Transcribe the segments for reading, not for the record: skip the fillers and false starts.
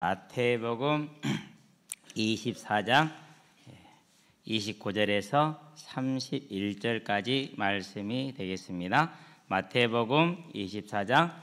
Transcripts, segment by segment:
마태복음 24장 29절에서 31절까지 말씀이 되겠습니다. 마태복음 24장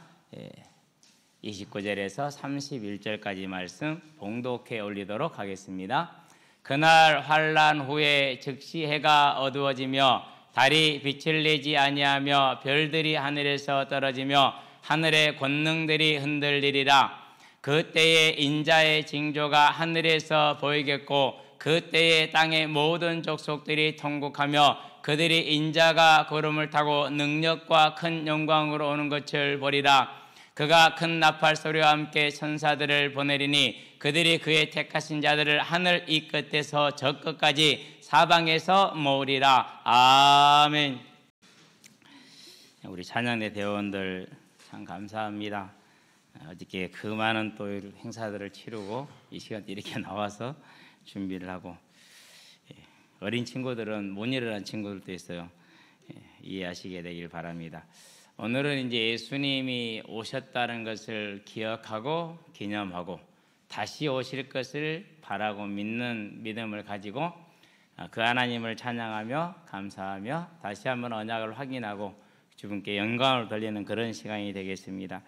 29절에서 31절까지 말씀 봉독해 올리도록 하겠습니다. 그날 환난 후에 즉시 해가 어두워지며 달이 빛을 내지 아니하며 별들이 하늘에서 떨어지며 하늘의 권능들이 흔들리리라. 그때에 인자의 징조가 하늘에서 보이겠고 그때에 땅의 모든 족속들이 통곡하며 그들이 인자가 구름을 타고 능력과 큰 영광으로 오는 것을 보리라. 그가 큰 나팔 소리와 함께 천사들을 보내리니 그들이 그의 택하신 자들을 하늘 이 끝에서 저 끝까지 사방에서 모으리라. 아멘. 우리 찬양대 대원들 참 감사합니다. 어저께 그 많은 또 행사들을 치르고 이 시간에 이렇게 나와서 준비를 하고, 어린 친구들은 못 일어난 친구들도 있어요. 이해하시게 되길 바랍니다. 오늘은 이제 예수님이 오셨다는 것을 기억하고 기념하고 다시 오실 것을 바라고 믿는 믿음을 가지고 그 하나님을 찬양하며 감사하며 다시 한번 언약을 확인하고 주분께 영광을 돌리는 그런 시간이 되겠습니다.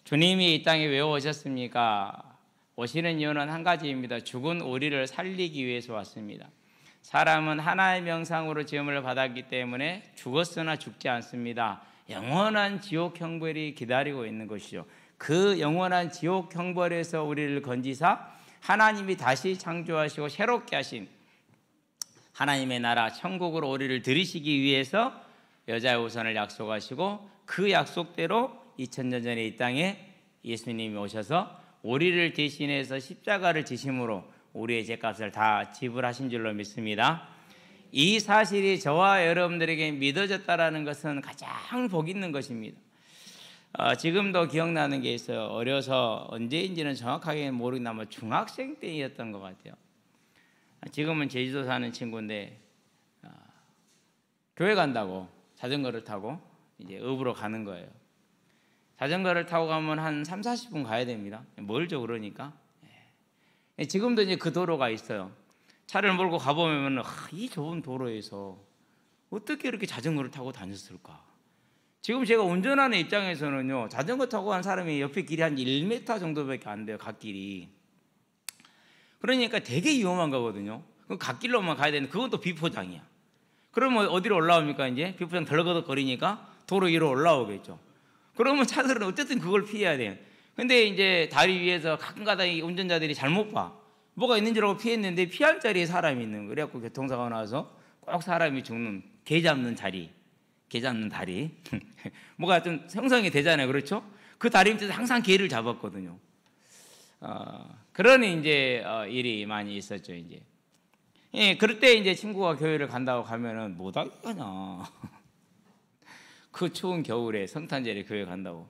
주님이 이 땅에 왜 오셨습니까? 오시는 이유는 한 가지입니다. 죽은 우리를 살리기 위해서 왔습니다. 사람은 하나의 명상으로 지음을 받았기 때문에 죽었으나 죽지 않습니다. 영원한 지옥 형벌이 기다리고 있는 것이죠. 그 영원한 지옥 형벌에서 우리를 건지사 하나님이 다시 창조하시고 새롭게 하신 하나님의 나라 천국으로 우리를 들이시기 위해서 여자의 우선을 약속하시고 그 약속대로 2000년 전에 이 땅에 예수님이 오셔서 우리를 대신해서 십자가를 지심으로 우리의 죄값을 다 지불하신 줄로 믿습니다. 이 사실이 저와 여러분들에게 믿어졌다는 것은 가장 복 있는 것입니다. 지금도 기억나는 게 있어요. 어려서 언제인지는 정확하게 모르겠나마 중학생 때였던 것 같아요. 지금은 제주도 사는 친구인데 교회 간다고 자전거를 타고 이제 읍으로 가는 거예요. 자전거를 타고 가면 한 30-40분 가야 됩니다. 멀죠, 그러니까. 지금도 이제 그 도로가 있어요. 차를 몰고 가보면 이 좁은 도로에서 어떻게 이렇게 자전거를 타고 다녔을까? 지금 제가 운전하는 입장에서는요, 자전거 타고 간 사람이 옆에 길이 한 1m 정도밖에 안 돼요, 갓길이. 그러니까 되게 위험한 거거든요. 그 갓길로만 가야 되는데 그건 또 비포장이야. 그러면 어디로 올라옵니까? 이제 비포장 덜거덕거리니까 도로 위로 올라오겠죠. 그러면 차들은 어쨌든 그걸 피해야 돼요. 근데 이제 다리 위에서 가끔가다 운전자들이 잘못 봐. 뭐가 있는 줄 알고 피했는데 피할 자리에 사람이 있는 거예요. 그래갖고 교통사고가 나서 꼭 사람이 죽는, 개 잡는 자리, 개 잡는 다리. 뭐가 좀 형성이 되잖아요. 그렇죠? 그 다리 밑에서 항상 개를 잡았거든요. 그런 이제 일이 많이 있었죠, 이제. 그럴 때 이제 친구가 교회를 간다고 가면은 못 하겠냐. 그 추운 겨울에 성탄절에 교회 간다고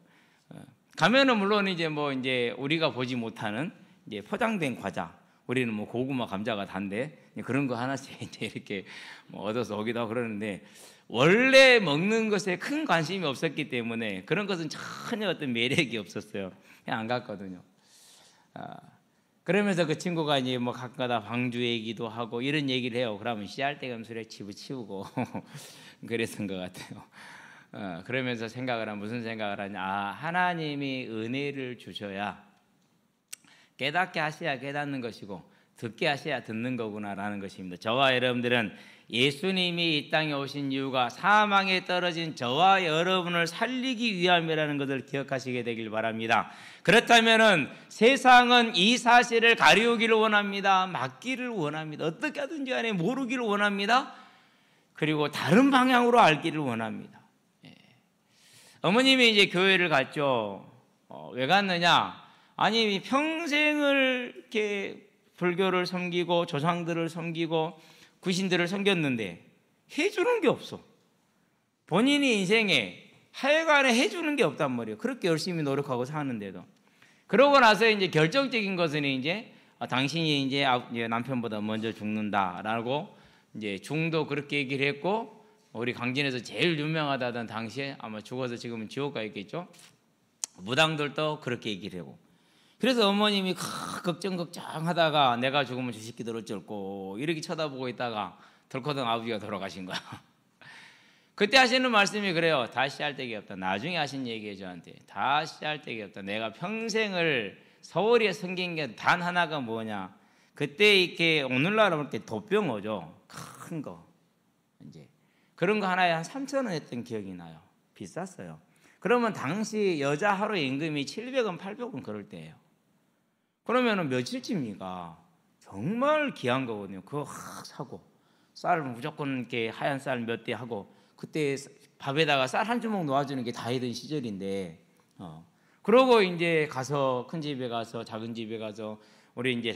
가면은 물론 이제 이제 우리가 보지 못하는 이제 포장된 과자, 우리는 고구마, 감자가 단데 그런 거 하나씩 이제 이렇게 얻어서 오기도 하고 그러는데 원래 먹는 것에 큰 관심이 없었기 때문에 그런 것은 전혀 어떤 매력이 없었어요. 그냥 안 갔거든요. 그러면서 그 친구가 이제 가끔가다 방주 얘기도 하고 이런 얘기를 해요. 그러면 씨알 때 감술에 집어치우고 그랬던 것 같아요. 그러면서 생각을 하면 무슨 생각을 하냐, 하나님이 은혜를 주셔야 깨닫게 하셔야 깨닫는 것이고 듣게 하셔야 듣는 거구나라는 것입니다. 저와 여러분들은 예수님이 이 땅에 오신 이유가 사망에 떨어진 저와 여러분을 살리기 위함이라는 것을 기억하시게 되길 바랍니다. 그렇다면 세상은 이 사실을 가리우기를 원합니다. 막기를 원합니다. 어떻게 하든지 간에 모르기를 원합니다. 그리고 다른 방향으로 알기를 원합니다. 어머님이 이제 교회를 갔죠. 왜 갔느냐? 아니, 평생을 이렇게 불교를 섬기고 조상들을 섬기고 귀신들을 섬겼는데 해주는 게 없어. 본인이 인생에 하여간에 해주는 게 없단 말이에요. 그렇게 열심히 노력하고 사는데도. 그러고 나서 이제 결정적인 것은 이제 당신이 이제 남편보다 먼저 죽는다라고 이제 중도 그렇게 얘기를 했고, 우리 강진에서 제일 유명하다던 당시에 아마 죽어서 지금은 지옥 가 있겠죠. 무당들도 그렇게 얘기를 하고 그래서 어머님이 걱정하다가 내가 죽으면 저 새끼들 어쩔꼬 이렇게 쳐다보고 있다가 덜커덩 아버지가 돌아가신 거야. 그때 하시는 말씀이 그래요. 다시 할 데가 없다. 나중에 하신 얘기예요, 저한테. 다시 할 데가 없다. 내가 평생을 서울에 섬긴 게 단 하나가 뭐냐. 그때 이렇게 오늘날 볼 때 돛병 오죠. 큰 거. 이제 그런 거 하나에 한 3,000원 했던 기억이 나요. 비쌌어요. 그러면 당시 여자 하루 임금이 700원, 800원 그럴 때예요. 그러면은 며칠쯤이니까 정말 귀한 거거든요. 그거 확 사고 쌀 무조건 이렇게 하얀 쌀 몇 대 하고 그때 밥에다가 쌀 한 주먹 놓아주는 게 다이던 시절인데 그러고 이제 가서 큰 집에 가서 작은 집에 가서 우리 이제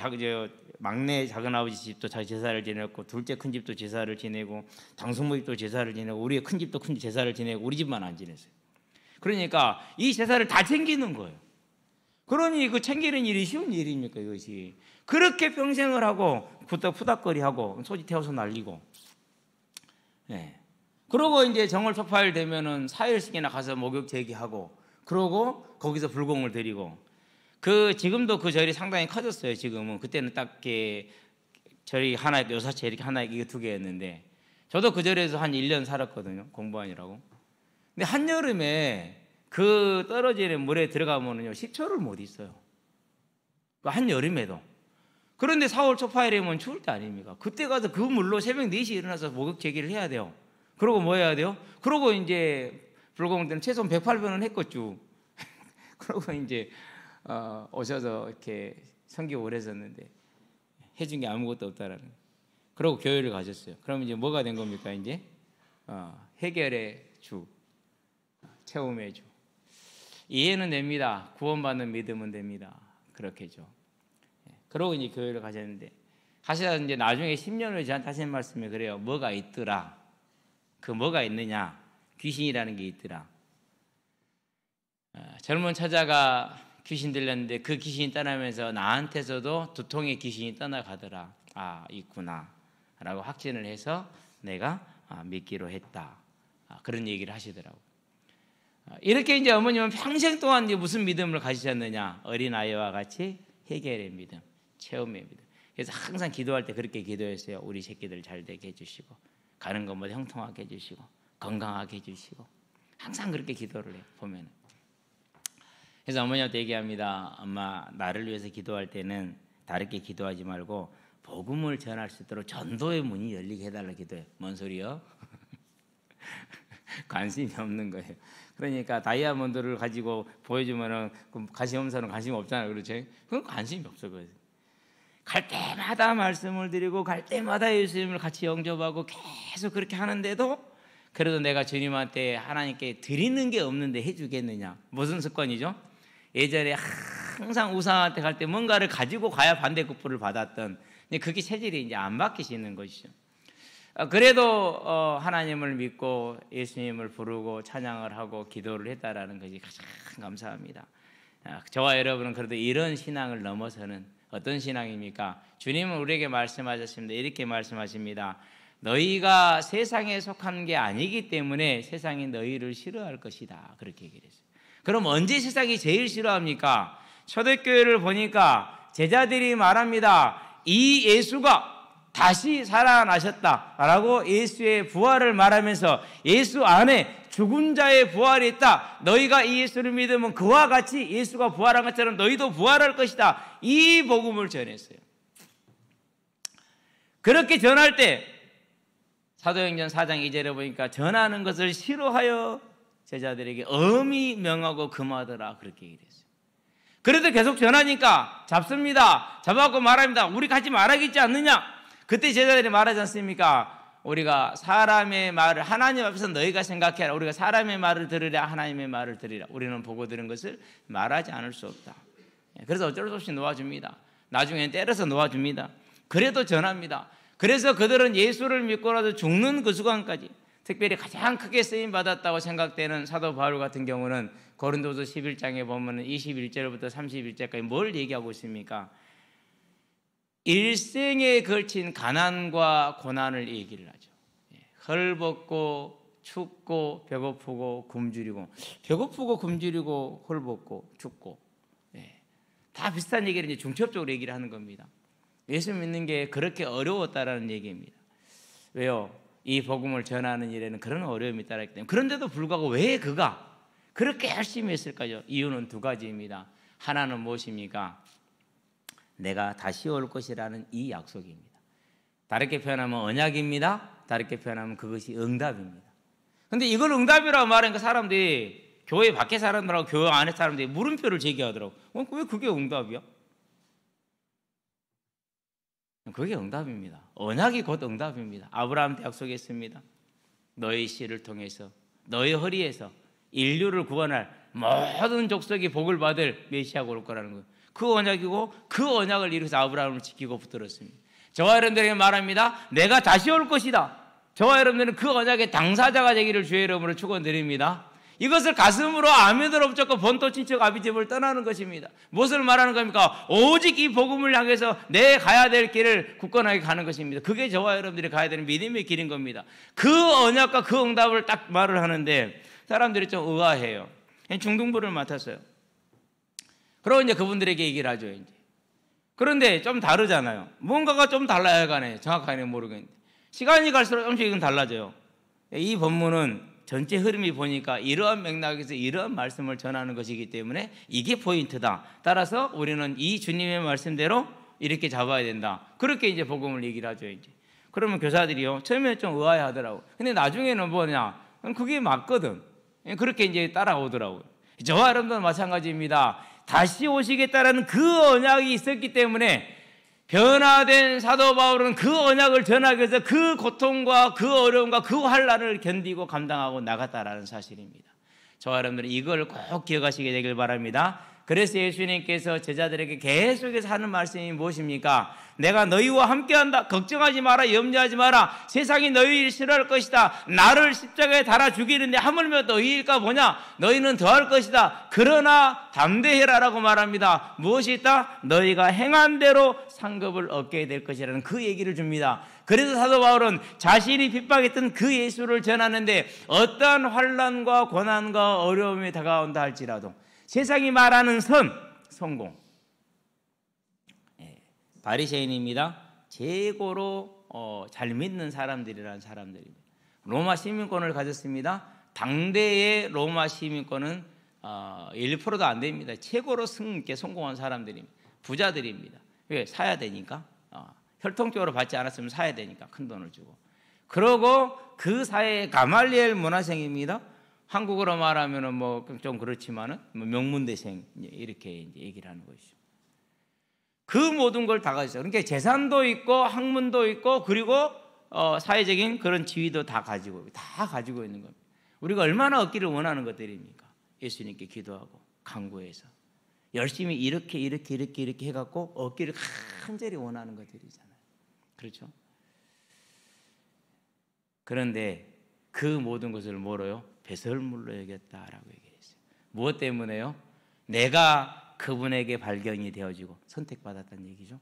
막내 작은 아버지 집도 제사를 지냈고 둘째 큰 집도 제사를 지내고 당숙모 집도 제사를 지내고 우리의 큰 집도 큰 제사를 지내고 우리 집만 안 지냈어요. 그러니까 이 제사를 다 챙기는 거예요. 그러니 그 챙기는 일이 쉬운 일입니까 이것이. 그렇게 평생을 하고 푸닥거리하고 소지 태워서 날리고 그러고 이제 정월 초파일 되면은 4일씩이나 가서 목욕 제기하고 그러고 거기서 불공을 드리고 지금도 그 절이 상당히 커졌어요. 지금은 그때는 딱 이렇게 절이 하나 요사체 이렇게 하나 이게 2개였는데 저도 그 절에서 한 1년 살았거든요. 공부하느라고. 근데 한여름에 그 떨어지는 물에 들어가면은요 10초를 못 있어요. 한여름에도. 그런데 4월 초파일이면 추울 때 아닙니까? 그때 가서 그 물로 새벽 4시에 일어나서 목욕 제기를 해야 돼요. 그러고 뭐 해야 돼요? 그러고 이제 불공 때는 최소한 108번은 했겠죠. 그러고 이제 오셔서 이렇게 성교 오래 했었는데 해준 게 아무것도 없다라는. 그러고 교회를 가셨어요. 그럼 이제 뭐가 된 겁니까? 이제 해결의 주, 채움의 주. 이해는 됩니다. 구원받는 믿음은 됩니다. 그렇게죠. 그러고 이제 교회를 가셨는데 하시다 이제 나중에 10년 후에 저한테 하신 말씀이 그래요. 뭐가 있더라. 그 뭐가 있느냐? 귀신이라는 게 있더라. 젊은 처자가 귀신 들렸는데 그 귀신이 떠나면서 나한테서도 2통의 귀신이 떠나가더라. 아, 있구나 라고 확신을 해서 내가 믿기로 했다. 그런 얘기를 하시더라고요. 이렇게 이제 어머님은 평생 동안 이제 무슨 믿음을 가지셨느냐? 어린아이와 같이 해결의 믿음, 체험의 믿음. 그래서 항상 기도할 때 그렇게 기도했어요. 우리 새끼들 잘 되게 해주시고 가는 것마다 형통하게 해주시고 건강하게 해주시고 항상 그렇게 기도를 해요. 보면. 그래서 어머니한테 얘기합니다. 엄마, 나를 위해서 기도할 때는 다르게 기도하지 말고 복음을 전할 수 있도록 전도의 문이 열리게 해달라 기도해. 뭔 소리요? 관심이 없는 거예요. 그러니까 다이아몬드를 가지고 보여주면은 관심 없는 사람은 관심 없잖아요. 그렇죠? 그건 관심이 없어. 갈 때마다 말씀을 드리고 갈 때마다 예수님을 같이 영접하고 계속 그렇게 하는데도 그래도 내가 주님한테 하나님께 드리는 게 없는데 해주겠느냐? 무슨 습관이죠? 예전에 항상 우상한테 갈 때 뭔가를 가지고 가야 반대급부를 받았던 그게 체질이 이제 안 바뀌시는 것이죠. 그래도 하나님을 믿고 예수님을 부르고 찬양을 하고 기도를 했다라는 것이 가장 감사합니다. 저와 여러분은 그래도 이런 신앙을 넘어서는 어떤 신앙입니까? 주님은 우리에게 말씀하셨습니다. 이렇게 말씀하십니다. 너희가 세상에 속한 게 아니기 때문에 세상이 너희를 싫어할 것이다. 그렇게 얘기를 했어요. 그럼 언제 세상이 제일 싫어합니까? 초대교회를 보니까 제자들이 말합니다. 이 예수가 다시 살아나셨다라고 예수의 부활을 말하면서 예수 안에 죽은 자의 부활이 있다. 너희가 이 예수를 믿으면 그와 같이 예수가 부활한 것처럼 너희도 부활할 것이다. 이 복음을 전했어요. 그렇게 전할 때 사도행전 4장 2절에 보니까 전하는 것을 싫어하여 제자들에게 엄히 명하고 금하더라. 그렇게 얘기했어요. 그래도 계속 전하니까 잡습니다. 잡아갖고 말합니다. 우리 가지 말아야겠지 않느냐? 그때 제자들이 말하지 않습니까? 우리가 사람의 말을 하나님 앞에서 너희가 생각해라. 우리가 사람의 말을 들으랴 하나님의 말을 들으랴. 우리는 보고 들은 것을 말하지 않을 수 없다. 그래서 어쩔 수 없이 놓아줍니다. 나중엔 때려서 놓아줍니다. 그래도 전합니다. 그래서 그들은 예수를 믿고라도 죽는 그 순간까지 특별히 가장 크게 쓰임받았다고 생각되는 사도 바울 같은 경우는 고린도서 11장에 보면 21절부터 31절까지 뭘 얘기하고 있습니까? 일생에 걸친 가난과 고난을 얘기를 하죠. 헐벗고 춥고 배고프고 굶주리고 배고프고 굶주리고 헐벗고 춥고 다 비슷한 얘기를 이제 중첩적으로 얘기를 하는 겁니다. 예수 믿는 게 그렇게 어려웠다라는 얘기입니다. 왜요? 이 복음을 전하는 일에는 그런 어려움이 있다기 때문에. 그런데도 불구하고 왜 그가 그렇게 열심히 했을까요? 이유는 두 가지입니다. 하나는 무엇입니까? 내가 다시 올 것이라는 이 약속입니다. 다르게 표현하면 언약입니다. 다르게 표현하면 그것이 응답입니다. 근데 이걸 응답이라고 말하니까 사람들이, 교회 밖에 사람들하고 교회 안에 사람들이 물음표를 제기하더라고. 왜 그게 응답이야? 그게 응답입니다. 언약이 곧 응답입니다. 아브라함한테 약속했습니다. 너의 씨를 통해서, 너의 허리에서 인류를 구원할 모든 족속이 복을 받을 메시아가 올 거라는 거예요. 그 언약이고 그 언약을 이루어서 아브라함을 지키고 붙들었습니다. 저와 여러분들에게 말합니다. 내가 다시 올 것이다. 저와 여러분들은 그 언약의 당사자가 되기를 주의 이름으로 축원드립니다. 이것을 가슴으로 아멘으로 붙잡고 본토 친척 아비집을 떠나는 것입니다. 무엇을 말하는 겁니까? 오직 이 복음을 향해서 내 가야 될 길을 굳건하게 가는 것입니다. 그게 저와 여러분들이 가야 되는 믿음의 길인 겁니다. 그 언약과 그 응답을 딱 말을 하는데 사람들이 좀 의아해요. 중등부를 맡았어요. 그러고 이제 그분들에게 얘기를 하죠. 이제. 그런데 좀 다르잖아요. 뭔가가 좀 달라야 가네. 정확하게 모르겠는데. 시간이 갈수록 조금씩 이건 달라져요. 이 본문은 전체 흐름이 보니까 이러한 맥락에서 이러한 말씀을 전하는 것이기 때문에 이게 포인트다. 따라서 우리는 이 주님의 말씀대로 이렇게 잡아야 된다. 그렇게 이제 복음을 얘기를 하죠. 이제. 그러면 교사들이요. 처음에 좀 의아해 하더라고. 근데 나중에는 뭐냐. 그게 맞거든. 그렇게 이제 따라오더라고요. 저와 여러분들은 마찬가지입니다. 다시 오시겠다라는 그 언약이 있었기 때문에 변화된 사도 바울은 그 언약을 전하기 위해서 그 고통과 그 어려움과 그 환난을 견디고 감당하고 나갔다라는 사실입니다. 저와 여러분들은 이걸 꼭 기억하시게 되길 바랍니다. 그래서 예수님께서 제자들에게 계속해서 하는 말씀이 무엇입니까? 내가 너희와 함께한다. 걱정하지 마라. 염려하지 마라. 세상이 너희를 싫어할 것이다. 나를 십자가에 달아 죽이는데 하물며 너희일까 보냐? 너희는 더할 것이다. 그러나 담대해라라고 말합니다. 무엇이 있다? 너희가 행한 대로 상급을 얻게 될 것이라는 그 얘기를 줍니다. 그래서 사도 바울은 자신이 핍박했던 그 예수를 전하는데 어떠한 환난과 고난과 어려움이 다가온다 할지라도 세상이 말하는 성공. 바리새인입니다. 최고로 잘 믿는 사람들이라는 사람들입니다. 로마 시민권을 가졌습니다. 당대의 로마 시민권은 1%도 안 됩니다. 최고로 성공한 사람들입니다. 부자들입니다. 왜? 사야 되니까. 혈통적으로 받지 않았으면 사야 되니까 큰 돈을 주고. 그러고 그 사회의 가말리엘 문화생입니다. 한국어로 말하면은 뭐 좀 그렇지만은 명문대생 이렇게 이제 얘기를 하는 것이죠. 그 모든 걸 다 가지고, 그러니까 재산도 있고 학문도 있고 그리고 사회적인 그런 지위도 다 가지고 있는 겁니다. 우리가 얼마나 얻기를 원하는 것들입니까? 예수님께 기도하고 간구해서 열심히 이렇게 해갖고 얻기를 간절히 원하는 것들이잖아요. 그렇죠? 그런데 그 모든 것을 뭐로요? 배설물로 여겼다라고 얘기했어요. 무엇 때문에요? 내가 그분에게 발견이 되어지고 선택받았다는 얘기죠.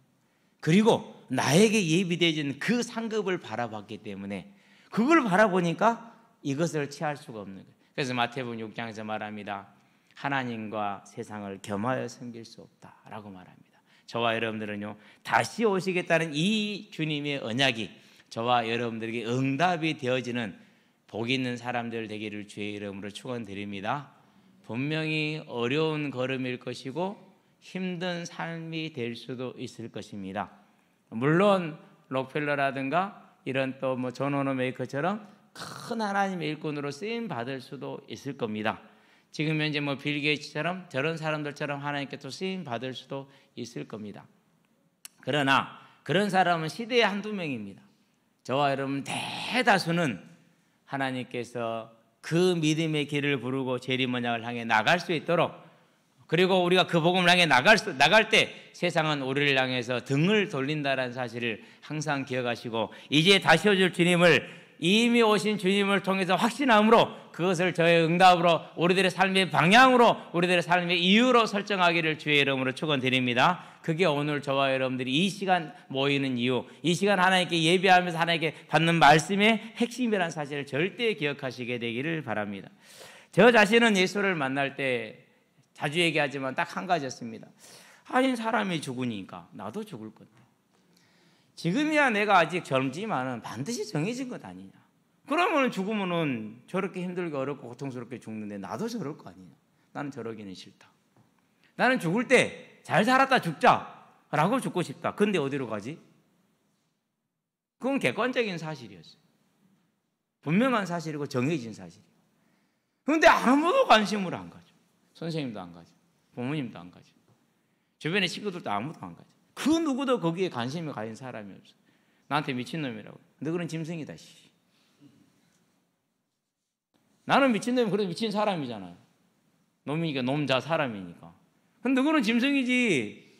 그리고 나에게 예비되어진 그 상급을 바라봤기 때문에 그걸 바라보니까 이것을 취할 수가 없는 거예요. 그래서 마태복음 6장에서 말합니다. 하나님과 세상을 겸하여 섬길 수 없다라고 말합니다. 저와 여러분들은요, 다시 오시겠다는 이 주님의 언약이 저와 여러분들에게 응답이 되어지는 복 있는 사람들 되기를 주의 이름으로 축원드립니다. 분명히 어려운 걸음일 것이고 힘든 삶이 될 수도 있을 것입니다. 물론 록펠러라든가 이런 또 뭐 존 워너메이커처럼 큰 하나님의 일꾼으로 쓰임 받을 수도 있을 겁니다. 지금 현재 뭐 빌 게이츠처럼 저런 사람들처럼 하나님께 또 쓰임 받을 수도 있을 겁니다. 그러나 그런 사람은 시대에 한두 명입니다. 저와 여러분 대다수는 하나님께서 그 믿음의 길을 부르고 재림언약을 향해 나갈 수 있도록, 그리고 우리가 그 복음을 향해 나갈 때 세상은 우리를 향해서 등을 돌린다는 사실을 항상 기억하시고 이제 다시 오실 주님을, 이미 오신 주님을 통해서 확신함으로 그것을 저의 응답으로 우리들의 삶의 방향으로 우리들의 삶의 이유로 설정하기를 주의 이름으로 축원드립니다. 그게 오늘 저와 여러분들이 이 시간 모이는 이유, 이 시간 하나님께 예배하면서 하나님께 받는 말씀의 핵심이라는 사실을 절대 기억하시게 되기를 바랍니다. 저 자신은 예수를 만날 때 자주 얘기하지만 딱 한 가지였습니다. 하인 사람이 죽으니까 나도 죽을 건데. 지금이야 내가 아직 젊지만은 반드시 정해진 것 아니냐. 그러면 죽으면은 저렇게 힘들게 어렵고 고통스럽게 죽는데 나도 저럴 거 아니냐. 나는 저러기는 싫다. 나는 죽을 때 잘 살았다 죽자라고 죽고 싶다. 근데 어디로 가지? 그건 객관적인 사실이었어요. 분명한 사실이고 정해진 사실이에요. 그런데 아무도 관심을 안 가져. 선생님도 안 가져. 부모님도 안 가져. 주변의 친구들도 아무도 안 가져. 그 누구도 거기에 관심이 가진 사람이 없어. 나한테 미친놈이라고. 너 그런 짐승이다. 씨. 나는 미친놈이 그래도 미친 사람이잖아요. 놈이니까 놈자 사람이니까. 근데 너는 짐승이지.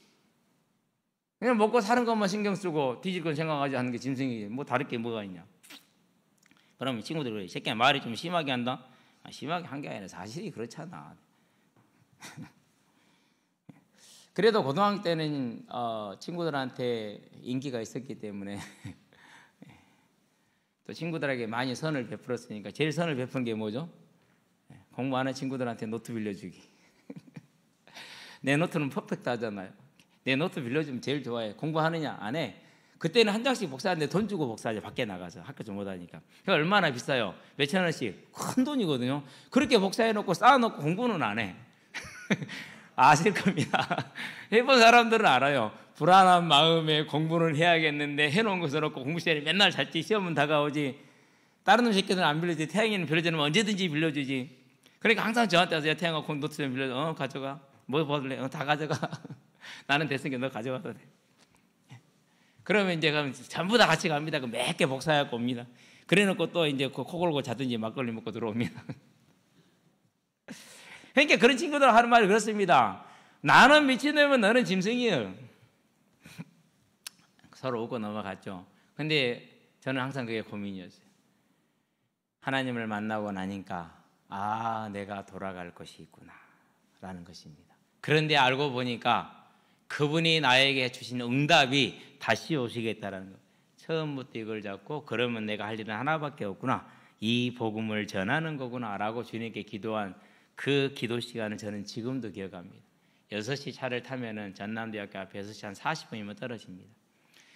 그냥 먹고 사는 것만 신경 쓰고 뒤질 건 생각하지 않는 게 짐승이지. 뭐 다를 게 뭐가 있냐. 그러면 친구들이 그래. 새끼야 말이 좀 심하게 한다. 심하게 한 게 아니라 사실이 그렇잖아. 그래도 고등학교 때는 친구들한테 인기가 있었기 때문에 또 친구들에게 많이 선을 베풀었으니까 제일 선을 베푸는 게 뭐죠? 공부하는 친구들한테 노트 빌려주기. 내 노트는 퍼펙트하잖아요. 내 노트 빌려주면 제일 좋아해. 공부하느냐? 안 해. 그때는 한 장씩 복사하는데 돈 주고 복사하지. 밖에 나가서 학교 좀 못하니까. 그게 얼마나 비싸요? 몇천 원씩. 큰 돈이거든요. 그렇게 복사해놓고 쌓아놓고 공부는 안 해. 아실 겁니다. 해본 사람들은 알아요. 불안한 마음에 공부는 해야겠는데 해놓은 것을 놓고 공부 시간에 맨날 잤지. 시험은 다가오지. 다른 놈 새끼들은 안 빌려주지. 태양이는 빌려주면 언제든지 빌려주지. 그러니까 항상 저한테 와서 태양아 노트 좀 빌려줘. 가져가. 뭐 받을래? 다 가져가. 나는 됐으니까 너 가져가도 돼. 그러면 이제 가면 전부 다 같이 갑니다. 몇 개 복사해갖고 옵니다. 그래놓고 또 이제 코 골고 자든지 막걸리 먹고 들어옵니다. 그러니까 그런 친구들 하는 말이 그렇습니다. 나는 미친놈이면 너는 짐승이에요. 서로 웃고 넘어갔죠. 근데 저는 항상 그게 고민이었어요. 하나님을 만나고 나니까 내가 돌아갈 것이 있구나 라는 것입니다. 그런데 알고 보니까 그분이 나에게 주신 응답이 다시 오시겠다라는 거예요. 처음부터 이걸 잡고 그러면 내가 할 일은 하나밖에 없구나. 이 복음을 전하는 거구나 라고 주님께 기도한 그 기도 시간을 저는 지금도 기억합니다. 6시 차를 타면은 전남대학교 앞에 6시 한 40분이면 떨어집니다.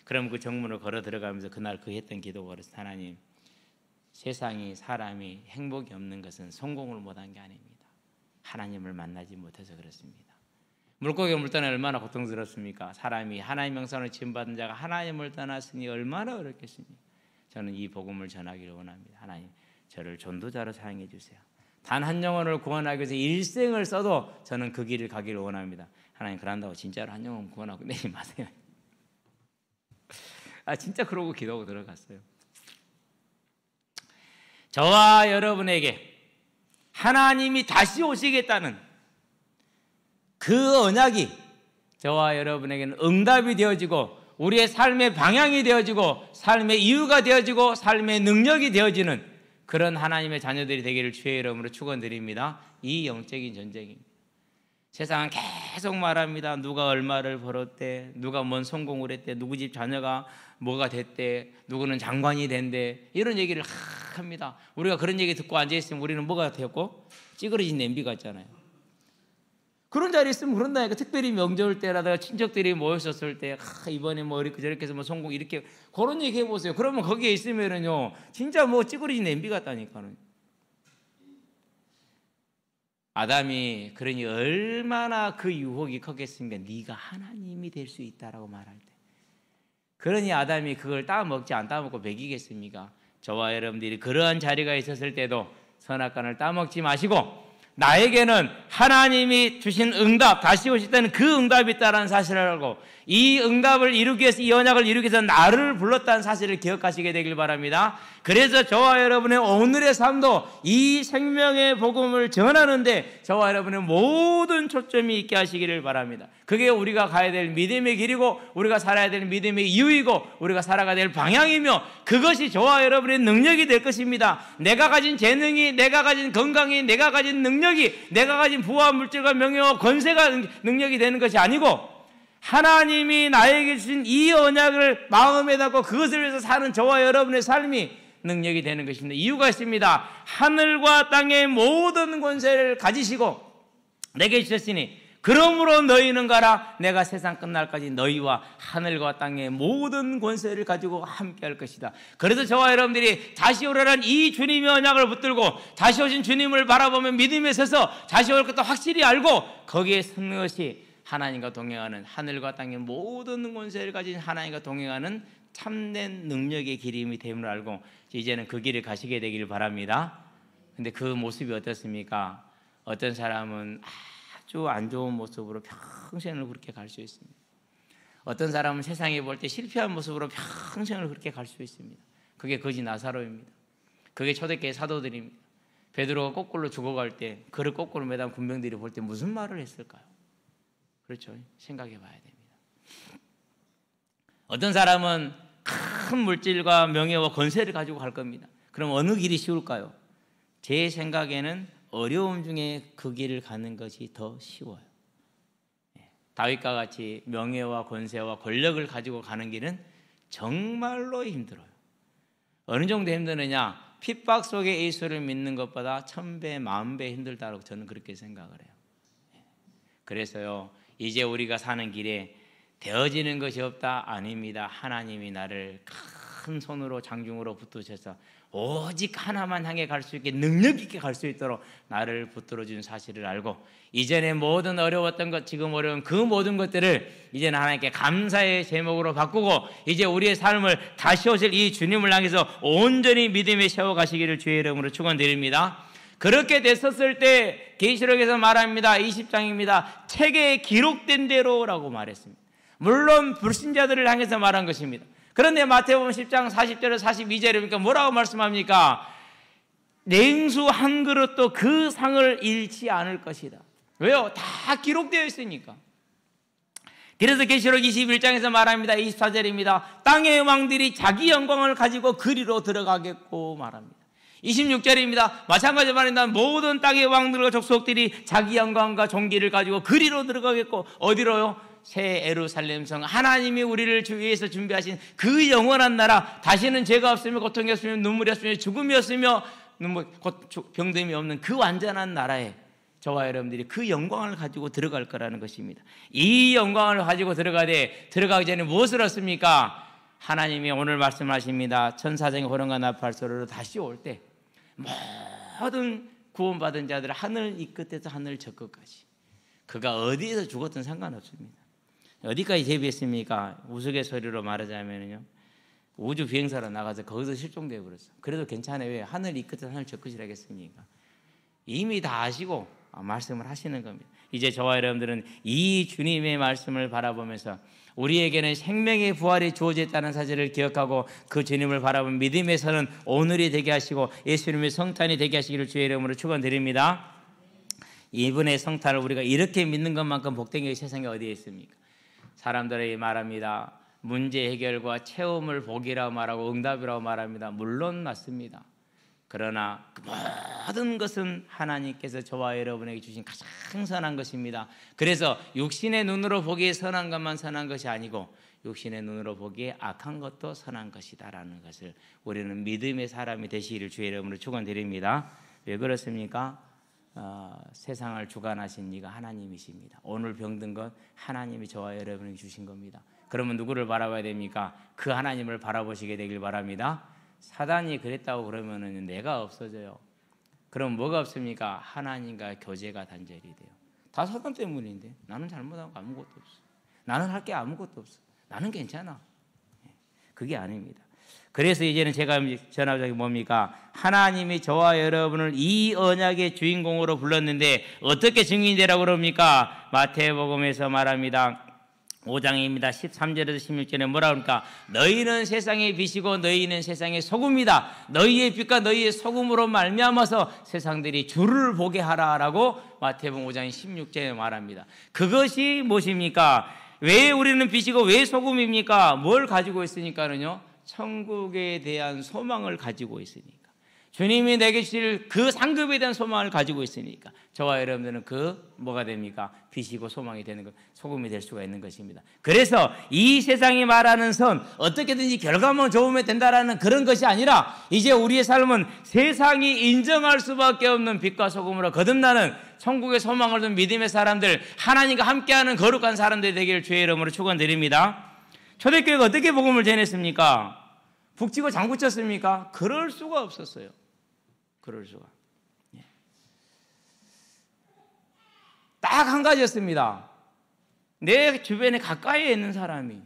그럼 그 정문을 걸어 들어가면서 그날 그 했던 기도가 그랬어요. 하나님, 세상이 사람이 행복이 없는 것은 성공을 못한 게 아닙니다. 하나님을 만나지 못해서 그렇습니다. 물고기 물떠나 얼마나 고통스럽습니까? 사람이 하나님 명성을 지음받은 자가 하나님을 떠났으니 얼마나 어렵겠습니까? 저는 이 복음을 전하기를 원합니다. 하나님, 저를 전도자로 사용해 주세요. 단 한 영혼을 구원하기 위해서 일생을 써도 저는 그 길을 가기를 원합니다. 하나님, 그런다고 진짜로 한 영혼 구원하고 내지 마세요. 진짜 그러고 기도하고 들어갔어요. 저와 여러분에게 하나님이 다시 오시겠다는 그 언약이 저와 여러분에게는 응답이 되어지고 우리의 삶의 방향이 되어지고 삶의 이유가 되어지고 삶의 능력이 되어지는 그런 하나님의 자녀들이 되기를 주의 이름으로 축원드립니다. 이 영적인 전쟁입니다. 세상은 계속 말합니다. 누가 얼마를 벌었대, 누가 뭔 성공을 했대, 누구 집 자녀가 뭐가 됐대, 누구는 장관이 된대, 이런 얘기를 합니다. 우리가 그런 얘기 듣고 앉아있으면 우리는 뭐가 되었고? 찌그러진 냄비 같잖아요. 그런 자리에 있으면 그런다니까. 특별히 명절 때라다가 친척들이 모였었을 때 이번에 뭐 이렇게 저렇게 해서 뭐 성공 이렇게 그런 얘기 해보세요. 그러면 거기에 있으면은요 진짜 뭐 찌그러진 냄비 같다니까요. 아담이 그러니 얼마나 그 유혹이 컸겠습니까? 네가 하나님이 될 수 있다라고 말할 때. 그러니 아담이 그걸 따먹지 안 따먹고 먹이겠습니까? 저와 여러분들이 그러한 자리가 있었을 때도 선악과를 따먹지 마시고 나에게는 하나님이 주신 응답, 다시 오실 때는 그 응답이 있다는 사실을 알고 이 응답을 이루기 위해서, 이 언약을 이루기 위해서 나를 불렀다는 사실을 기억하시게 되길 바랍니다. 그래서 저와 여러분의 오늘의 삶도 이 생명의 복음을 전하는데 저와 여러분의 모든 초점이 있게 하시기를 바랍니다. 그게 우리가 가야 될 믿음의 길이고 우리가 살아야 될 믿음의 이유이고 우리가 살아가야 될 방향이며 그것이 저와 여러분의 능력이 될 것입니다. 내가 가진 재능이, 내가 가진 건강이, 내가 가진 능력이, 내가 가진 부와 물질과 명예와 권세가 능력이 되는 것이 아니고 하나님이 나에게 주신 이 언약을 마음에 담고 그것을 위해서 사는 저와 여러분의 삶이 능력이 되는 것입니다. 이유가 있습니다. 하늘과 땅의 모든 권세를 가지시고 내게 주셨으니 그러므로 너희는 가라. 내가 세상 끝날까지 너희와 하늘과 땅의 모든 권세를 가지고 함께 할 것이다. 그래서 저와 여러분들이 다시 오라는 이 주님의 언약을 붙들고 다시 오신 주님을 바라보며 믿음에 서서 다시 올 것도 확실히 알고 거기에 서는 것이 하나님과 동행하는, 하늘과 땅의 모든 권세를 가진 하나님과 동행하는 참된 능력의 길임이 됨을 알고 이제는 그 길을 가시게 되기를 바랍니다. 근데 그 모습이 어떻습니까? 어떤 사람은 아주 안 좋은 모습으로 평생을 그렇게 갈 수 있습니다. 어떤 사람은 세상에 볼 때 실패한 모습으로 평생을 그렇게 갈 수 있습니다. 그게 거지 나사로입니다. 그게 초대교회 사도들입니다. 베드로가 거꾸로 죽어갈 때 그를 거꾸로 매단 군병들이 볼 때 무슨 말을 했을까요? 그렇죠. 생각해 봐야 됩니다. 어떤 사람은 큰 물질과 명예와 권세를 가지고 갈 겁니다. 그럼 어느 길이 쉬울까요? 제 생각에는 어려움 중에 그 길을 가는 것이 더 쉬워요. 다윗과 같이 명예와 권세와 권력을 가지고 가는 길은 정말로 힘들어요. 어느 정도 힘드느냐? 핍박 속에 예수를 믿는 것보다 1000배, 10,000배 힘들다고 저는 그렇게 생각을 해요. 그래서요, 이제 우리가 사는 길에 되어지는 것이 없다? 아닙니다. 하나님이 나를 큰 손으로 장중으로 붙드셔서 오직 하나만 향해 갈 수 있게 능력 있게 갈 수 있도록 나를 붙들어 준 사실을 알고 이전에 모든 어려웠던 것, 지금 어려운 그 모든 것들을 이제는 하나님께 감사의 제목으로 바꾸고 이제 우리의 삶을 다시 오실 이 주님을 향해서 온전히 믿음에 세워가시기를 주의 이름으로 축원드립니다. 그렇게 됐었을 때 계시록에서 말합니다. 20장입니다. 책에 기록된 대로라고 말했습니다. 물론 불신자들을 향해서 말한 것입니다. 그런데 마태복음 10장 40절에서 42절에 보니까 뭐라고 말씀합니까? 냉수 한 그릇도 그 상을 잃지 않을 것이다. 왜요? 다 기록되어 있으니까. 그래서 계시록 21장에서 말합니다. 24절입니다. 땅의 왕들이 자기 영광을 가지고 그리로 들어가겠고 말합니다. 26절입니다. 마찬가지로 말합니다. 모든 땅의 왕들과 족속들이 자기 영광과 존귀를 가지고 그리로 들어가겠고 어디로요? 새 예루살렘성, 하나님이 우리를 위해서 준비하신 그 영원한 나라, 다시는 죄가 없으며 고통이 없으며 눈물이 없으며 죽음이 없으며 병듦이 없는 그 완전한 나라에 저와 여러분들이 그 영광을 가지고 들어갈 거라는 것입니다. 이 영광을 가지고 들어가기 전에 무엇을 얻습니까? 하나님이 오늘 말씀하십니다. 천사장의 호령과 나팔 소리로 다시 올 때 모든 구원받은 자들 하늘 이 끝에서 하늘 저 끝까지 그가 어디에서 죽었든 상관없습니다. 어디까지 대비했습니까? 우스갯소리로 말하자면요, 우주 비행사로 나가서 거기서 실종되어 버렸어. 그래도 괜찮아요. 왜? 하늘 이 끝에서 하늘 저 끝이라 하겠습니까? 이미 다 아시고 말씀을 하시는 겁니다. 이제 저와 여러분들은 이 주님의 말씀을 바라보면서 우리에게는 생명의 부활이 주어졌다는 사실을 기억하고 그 주님을 바라보는 믿음에서는 오늘이 되게 하시고 예수님의 성탄이 되게 하시기를 주의 이름으로 축원드립니다. 이분의 성탄을 우리가 이렇게 믿는 것만큼 복된 게 세상에 어디에 있습니까? 사람들에게 말합니다. 문제 해결과 체험을 복이라고 말하고 응답이라고 말합니다. 물론 맞습니다. 그러나 그 모든 것은 하나님께서 저와 여러분에게 주신 가장 선한 것입니다. 그래서 육신의 눈으로 보기에 선한 것만 선한 것이 아니고 육신의 눈으로 보기에 악한 것도 선한 것이다라는 것을 우리는 믿음의 사람이 되시기를 주의 이름으로 축원드립니다. 왜 그렇습니까? 세상을 주관하신 이가 하나님이십니다. 오늘 병든 건 하나님이 저와 여러분에게 주신 겁니다. 그러면 누구를 바라봐야 됩니까? 그 하나님을 바라보시게 되길 바랍니다. 사단이 그랬다고 그러면 내가 없어져요. 그럼 뭐가 없습니까? 하나님과 교제가 단절이 돼요. 다 사단 때문인데 나는 잘못한 거 아무것도 없어. 나는 할 게 아무것도 없어. 나는 괜찮아. 그게 아닙니다. 그래서 이제는 제가 전하자기 뭡니까? 하나님이 저와 여러분을 이 언약의 주인공으로 불렀는데 어떻게 증인되라고 그럽니까? 마태복음에서 말합니다. 5장입니다. 13절에서 16절에 뭐라 그럽니까? 너희는 세상의 빛이고 너희는 세상의 소금이다. 너희의 빛과 너희의 소금으로 말미암아서 세상들이 주를 보게 하라라고 마태복음 5장 16절에 말합니다. 그것이 무엇입니까? 왜 우리는 빛이고 왜 소금입니까? 뭘 가지고 있으니까는요? 천국에 대한 소망을 가지고 있으니까, 주님이 내게 주실 그 상급에 대한 소망을 가지고 있으니까 저와 여러분들은 그 뭐가 됩니까? 빛이고 소망이 되는 것, 소금이 될 수가 있는 것입니다. 그래서 이 세상이 말하는 선, 어떻게든지 결과만 좋으면 된다라는 그런 것이 아니라 이제 우리의 삶은 세상이 인정할 수밖에 없는 빛과 소금으로 거듭나는 천국의 소망을 둔 믿음의 사람들, 하나님과 함께하는 거룩한 사람들이 되기를 주의 이름으로 축원드립니다. 초대교회가 어떻게 복음을 전했습니까? 북치고 장구쳤습니까? 그럴 수가 없었어요. 그럴 수가. 딱 한 가지였습니다. 내 주변에 가까이에 있는 사람이,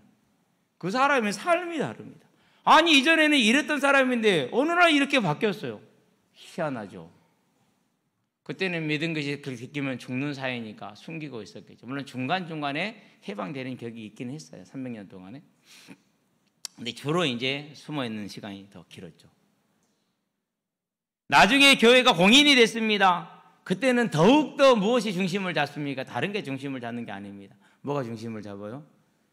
그 사람의 삶이 다릅니다. 아니, 이전에는 이랬던 사람인데 어느 날 이렇게 바뀌었어요. 희한하죠. 그때는 믿은 것이 들키면 죽는 사이니까 숨기고 있었겠죠. 물론 중간중간에 해방되는 격이 있긴 했어요. 300년 동안에. 근데 주로 이제 숨어있는 시간이 더 길었죠. 나중에 교회가 공인이 됐습니다. 그때는 더욱더 무엇이 중심을 잡습니까? 다른 게 중심을 잡는 게 아닙니다. 뭐가 중심을 잡아요?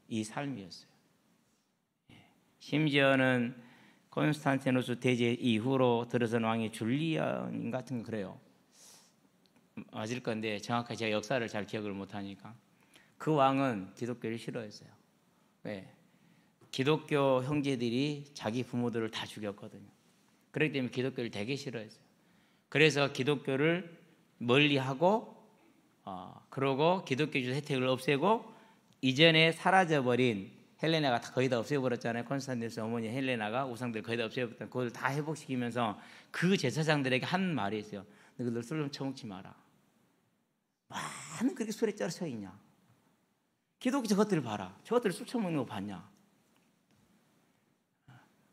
이 삶이었어요. 심지어는 콘스탄티누스 대제 이후로 들어선 왕이 줄리안 같은 거 그래요. 맞을 건데 정확하게 제가 역사를 잘 기억을 못하니까 그 왕은 기독교를 싫어했어요. 왜? 기독교 형제들이 자기 부모들을 다 죽였거든요. 그렇기 때문에 기독교를 되게 싫어했어요. 그래서 기독교를 멀리하고 그러고 기독교적 혜택을 없애고 이전에 사라져버린 헬레나가 거의 다 없애버렸잖아요. 콘스탄티누스 어머니 헬레나가 우상들 거의 다 없애버렸다. 그걸 다 회복시키면서 그 제사장들에게 한 말이 있어요. 너희들 술 좀 처먹지 마라. 많은 그렇게 술에 쩔어 있냐? 기독교 저것들 봐라. 저것들 술 처먹는 거 봤냐?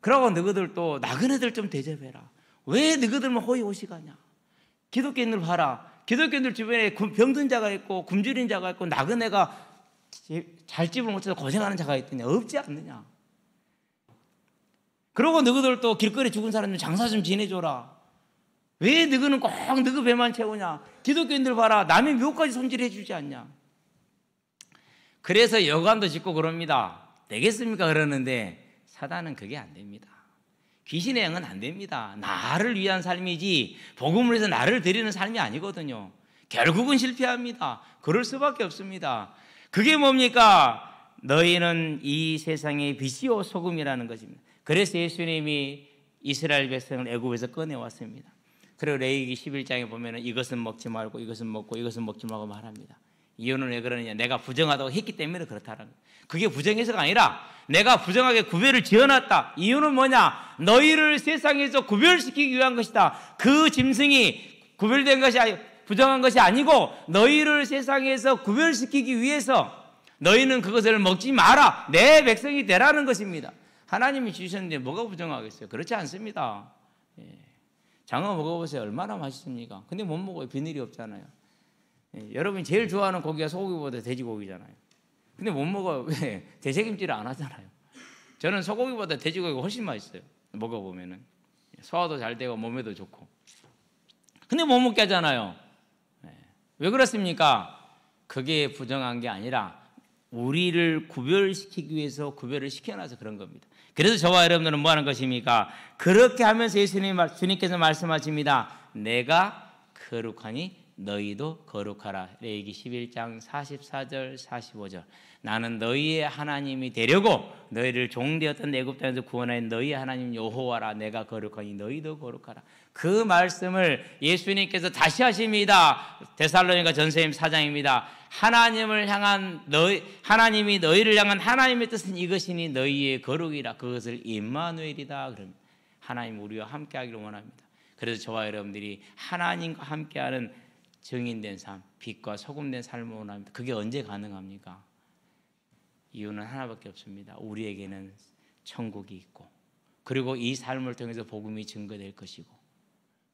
그러고 너희들 또 나그네들 좀 대접해라. 왜 너희들만 호의호식하냐? 기독교인들 봐라. 기독교인들 주변에 병든 자가 있고 굶주린 자가 있고 나그네가 잘 집을 못해서 고생하는 자가 있더냐? 없지 않느냐? 그러고 너희들 또 길거리 죽은 사람 좀 장사 좀 지내줘라. 왜 너희는 꼭 너희 배만 채우냐? 기독교인들 봐라. 남의 묘까지 손질해 주지 않냐? 그래서 여관도 짓고 그럽니다. 되겠습니까? 그러는데 사단은 그게 안 됩니다. 귀신의 영은 안 됩니다. 나를 위한 삶이지 복음을 위해서 나를 드리는 삶이 아니거든요. 결국은 실패합니다. 그럴 수밖에 없습니다. 그게 뭡니까? 너희는 이 세상의 빛이요 소금이라는 것입니다. 그래서 예수님이 이스라엘 백성을 애굽에서 꺼내왔습니다. 그리고 레위기 11장에 보면 이것은 먹지 말고 이것은 먹고 이것은 먹지 말고 말합니다. 이유는 왜 그러느냐? 내가 부정하다고 했기 때문에 그렇다는 거예요. 그게 부정해서가 아니라 내가 부정하게 구별을 지어놨다. 이유는 뭐냐? 너희를 세상에서 구별시키기 위한 것이다. 그 짐승이 구별된 것이 부정한 것이 아니고 너희를 세상에서 구별시키기 위해서 너희는 그것을 먹지 마라. 내 백성이 되라는 것입니다. 하나님이 주셨는데 뭐가 부정하겠어요? 그렇지 않습니다. 장어 먹어보세요. 얼마나 맛있습니까? 근데 못 먹어요. 비늘이 없잖아요. 여러분이 제일 좋아하는 고기가 소고기보다 돼지고기잖아요. 근데 못 먹어요. 왜? 되새김질을 안 하잖아요. 저는 소고기보다 돼지고기가 훨씬 맛있어요. 먹어보면은 소화도 잘 되고 몸에도 좋고. 근데 못 먹게 하잖아요. 왜 그렇습니까? 그게 부정한 게 아니라 우리를 구별시키기 위해서 구별을 시켜놔서 그런 겁니다. 그래서 저와 여러분들은 뭐 하는 것입니까? 그렇게 하면서 주님께서 말씀하십니다. 내가 거룩하니 너희도 거룩하라. 레위기 11장 44절 45절. 나는 너희의 하나님이 되려고 너희를 종되었던 애굽 땅에서 구원하여 너희의 하나님 여호와라. 내가 거룩하니 너희도 거룩하라. 그 말씀을 예수님께서 다시 하십니다. 데살로니가 전서임 4장입니다. 하나님을 향한 하나님이 너희를 향한 하나님의 뜻은 이것이니 너희의 거룩이라. 그것을 임마누엘이다. 그럽니다. 하나님 우리와 함께하기를 원합니다. 그래서 저와 여러분들이 하나님과 함께하는 증인된 삶, 빛과 소금된 삶을 원합니다. 그게 언제 가능합니까? 이유는 하나밖에 없습니다. 우리에게는 천국이 있고, 그리고 이 삶을 통해서 복음이 증거될 것이고,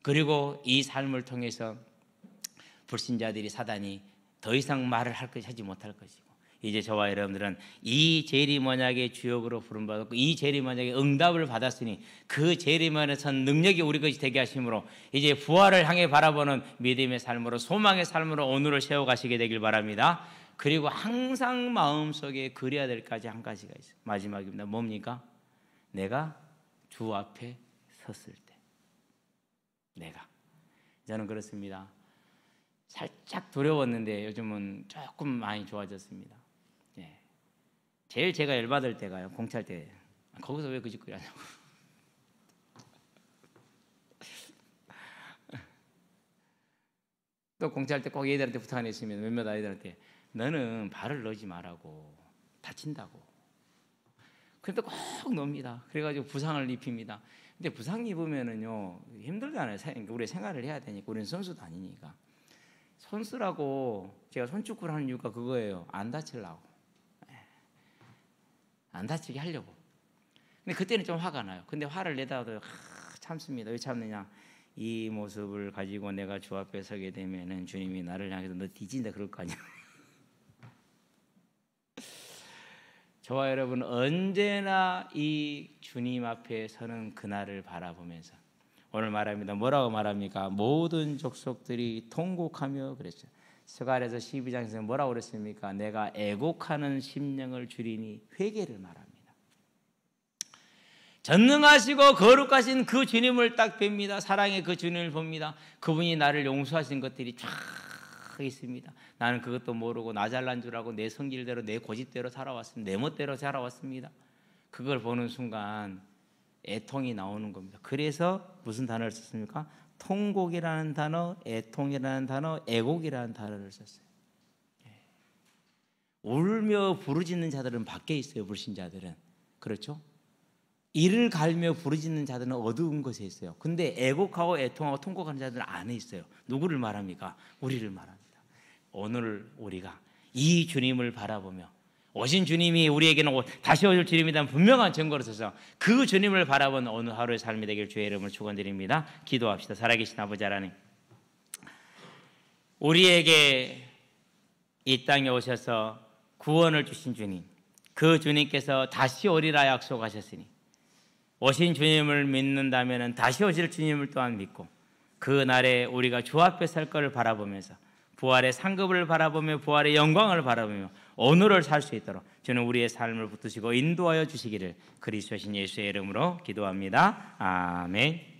그리고 이 삶을 통해서 불신자들이 사단이 더 이상 말을 하지 못할 것이고, 이제 저와 여러분들은 이 재림언약의 주역으로 부름받았고 이 재림언약의 응답을 받았으니 그 재림언에서 능력이 우리 것이 되게 하심으로 이제 부활을 향해 바라보는 믿음의 삶으로 소망의 삶으로 오늘을 세워가시게 되길 바랍니다. 그리고 항상 마음속에 그려야 될 까지 한 가지가 있어요. 마지막입니다. 뭡니까? 내가 주 앞에 섰을 때 내가 저는 그렇습니다. 살짝 두려웠는데 요즘은 조금 많이 좋아졌습니다. 제일 제가 열받을 때가요. 공차할 때. 거기서 왜 그 짓거리 하냐고. 또 공차할 때 꼭 애들한테 부탁하는 있으면 몇몇 아이들한테 너는 발을 넣지 말라고 다친다고. 그런데 꼭 넣습니다. 그래가지고 부상을 입힙니다. 근데 부상 입으면은요 힘들잖아요. 우리 생활을 해야 되니까. 우리는 선수도 아니니까. 선수라고 제가 손축구를 하는 이유가 그거예요. 안 다치려고. 안 다치게 하려고. 근데 그때는 좀 화가 나요. 근데 화를 내다도 참습니다. 왜 참느냐? 이 모습을 가지고 내가 주 앞에 서게 되면은 주님이 나를 향해서 너 뒤진다 그럴 거 아니야. 저와 여러분 언제나 이 주님 앞에 서는 그날을 바라보면서 오늘 말합니다. 뭐라고 말합니까? 모든 족속들이 통곡하며 그랬죠. 스가랴서 12장에서 뭐라고 그랬습니까? 내가 애곡하는 심령을 주리니 회개를 말합니다. 전능하시고 거룩하신 그 주님을 딱 뵙니다. 사랑의 그 주님을 봅니다. 그분이 나를 용서하신 것들이 쫙 있습니다. 나는 그것도 모르고 나 잘난 줄 알고 내 성질대로 내 고집대로 살아왔습니다. 내 멋대로 살아왔습니다. 그걸 보는 순간 애통이 나오는 겁니다. 그래서 무슨 단어를 썼습니까? 통곡이라는 단어, 애통이라는 단어, 애곡이라는 단어를 썼어요. 울며 부르짖는 자들은 밖에 있어요. 불신자들은. 그렇죠? 이를 갈며 부르짖는 자들은 어두운 곳에 있어요. 근데 애곡하고 애통하고 통곡하는 자들은 안에 있어요. 누구를 말합니까? 우리를 말합니다. 오늘 우리가 이 주님을 바라보며 오신 주님이 우리에게는 다시 오실 주님이라는 분명한 증거로 서서 그 주님을 바라보는 오늘 하루의 삶이 되길 주의 이름으로 축원드립니다. 기도합시다. 살아계신 아버지 하나님, 우리에게 이 땅에 오셔서 구원을 주신 주님, 그 주님께서 다시 오리라 약속하셨으니 오신 주님을 믿는다면 다시 오실 주님을 또한 믿고 그 날에 우리가 주 앞에 설 것을 바라보면서 부활의 상급을 바라보며 부활의 영광을 바라보며 오늘을 살 수 있도록 주는 우리의 삶을 붙드시고 인도하여 주시기를 그리스도신 예수의 이름으로 기도합니다. 아멘.